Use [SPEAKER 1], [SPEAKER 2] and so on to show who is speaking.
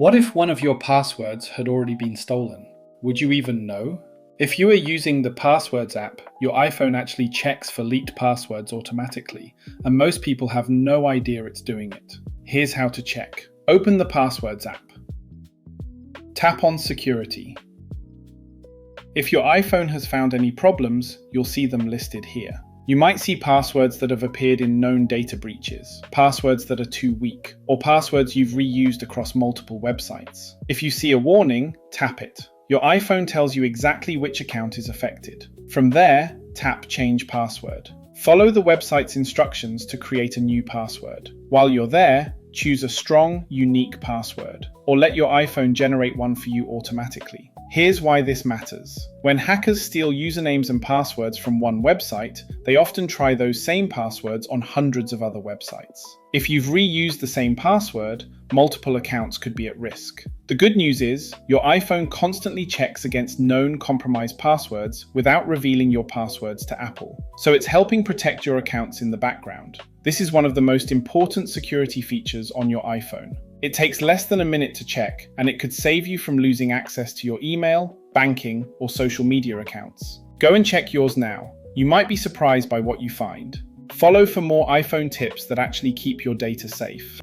[SPEAKER 1] What if one of your passwords had already been stolen? Would you even know? If you are using the Passwords app, your iPhone actually checks for leaked passwords automatically, and most people have no idea it's doing it. Here's how to check. Open the Passwords app. Tap on Security. If your iPhone has found any problems, you'll see them listed here. You might see passwords that have appeared in known data breaches, passwords that are too weak, or passwords you've reused across multiple websites. If you see a warning, tap it. Your iPhone tells you exactly which account is affected. From there, tap Change Password. Follow the website's instructions to create a new password. While you're there, choose a strong, unique password, or let your iPhone generate one for you automatically. Here's why this matters. When hackers steal usernames and passwords from one website, they often try those same passwords on hundreds of other websites. If you've reused the same password, multiple accounts could be at risk. The good news is, your iPhone constantly checks against known compromised passwords without revealing your passwords to Apple. So it's helping protect your accounts in the background. This is one of the most important security features on your iPhone. It takes less than a minute to check, and it could save you from losing access to your email, banking, or social media accounts. Go and check yours now. You might be surprised by what you find. Follow for more iPhone tips that actually keep your data safe.